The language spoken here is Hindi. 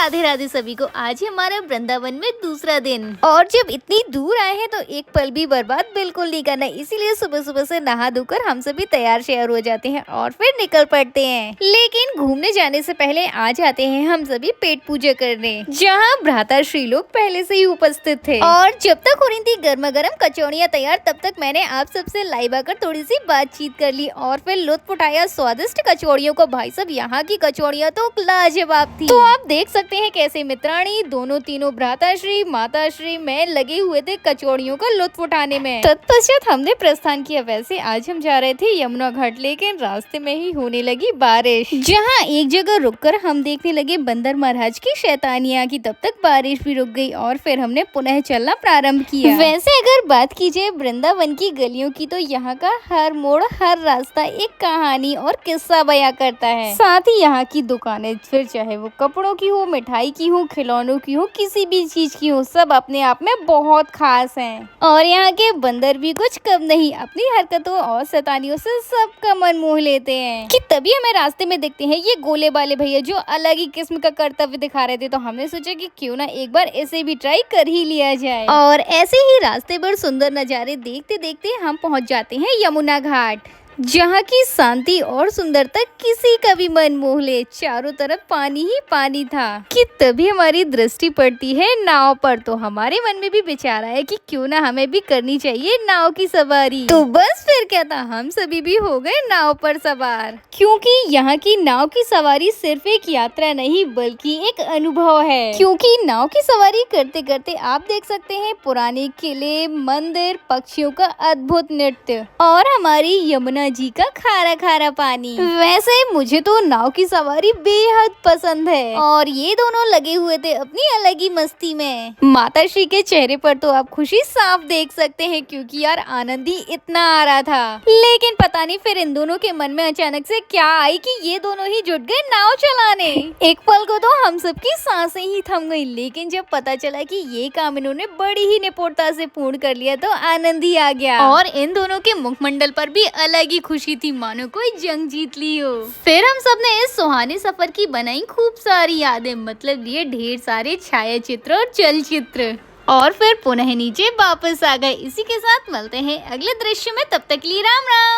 राधे राधे सभी को। आज है हमारे वृंदावन में दूसरा दिन और जब इतनी दूर आए हैं तो एक पल भी बर्बाद बिल्कुल नहीं करना, इसीलिए सुबह सुबह से नहा धोकर हम सभी तैयार शेयर हो जाते हैं और फिर निकल पड़ते हैं। लेकिन घूमने जाने से पहले आ जाते हैं हम सभी पेट पूजा करने, जहाँ भ्राता श्री लोग पहले से ही उपस्थित थे। और जब तक हो रही थी गर्मा गर्म कचौड़ियाँ तैयार, तब तक मैंने आप सबसे लाइव आकर थोड़ी सी बातचीत कर ली और फिर लुत्फ उठाया स्वादिष्ट कचौड़ियों को। भाई साहब, यहाँ की कचौड़ियाँ तो लाजवाब थी। तो आप देख सकते हैं कैसे मित्राणी दोनों तीनों भ्राताश्री माताश्री में लगे हुए थे कचौड़ियों का लुत्फ उठाने में। तत्पश्चात हमने प्रस्थान किया। वैसे आज हम जा रहे थे यमुना घाट, लेकिन रास्ते में ही होने लगी बारिश, जहाँ एक जगह रुककर हम देखने लगे बंदर महाराज की शैतानियाँ की। तब तक बारिश भी रुक गई और फिर हमने पुनः चलना प्रारंभ किया। वैसे अगर बात की जाए वृंदावन की गलियों की, तो यहाँ का हर मोड़ हर रास्ता एक कहानी और किस्सा बयां करता है। साथ ही यहाँ की दुकानें, फिर चाहे वो कपड़ों की हो, मिठाई की हो, खिलौनों की हो, किसी भी चीज की हो, सब अपने आप में बहुत खास हैं। और यहाँ के बंदर भी कुछ कम नहीं, अपनी हरकतों और शैतानियों से सबका मन मोह लेते हैं। कि तभी हमें रास्ते में देखते हैं ये गोले वाले भैया, जो अलग ही किस्म का कर्तव्य दिखा रहे थे। तो हमने सोचा कि क्यों ना एक बार इसे भी ट्राई कर ही लिया जाए। और ऐसे ही रास्ते पर सुंदर नजारे देखते देखते हम पहुँच जाते हैं यमुना घाट, जहाँ की शांति और सुंदरता किसी का भी मन मोह ले। चारों तरफ पानी ही पानी था कि तभी हमारी दृष्टि पड़ती है नाव पर। तो हमारे मन में भी विचार आया कि क्यों ना हमें भी करनी चाहिए नाव की सवारी। तो बस फिर क्या था, हम सभी भी हो गए नाव पर सवार, क्योंकि यहाँ की नाव की सवारी सिर्फ एक यात्रा नहीं बल्कि एक अनुभव है। क्योंकि नाव की सवारी करते करते आप देख सकते हैं पुराने किले, मंदिर, पक्षियों का अद्भुत नृत्य और हमारी यमुना जी का खारा खारा पानी। वैसे मुझे तो नाव की सवारी बेहद पसंद है और ये दोनों लगे हुए थे अपनी अलग ही मस्ती में। माता श्री के चेहरे पर तो आप खुशी साफ देख सकते हैं, क्योंकि यार आनंद ही इतना आ रहा था। लेकिन पता नहीं फिर इन दोनों के मन में अचानक से क्या आई कि ये दोनों ही जुट गए नाव चलाने। एक पल को तो हम सबकी सांसें ही थम गई, लेकिन जब पता चला कि ये काम इन्होंने बड़ी ही निपुणता से पूर्ण कर लिया तो आनंद ही आ गया। और इन दोनों के मुखमंडल पर भी अलग खुशी थी, मानो कोई जंग जीत ली हो। फिर हम सब ने इस सुहाने सफर की बनाई खूब सारी यादें, मतलब लिए ढेर सारे छायाचित्र और चलचित्र, और फिर पुनः नीचे वापस आ गए। इसी के साथ मिलते हैं अगले दृश्य में, तब तक के लिए राम राम।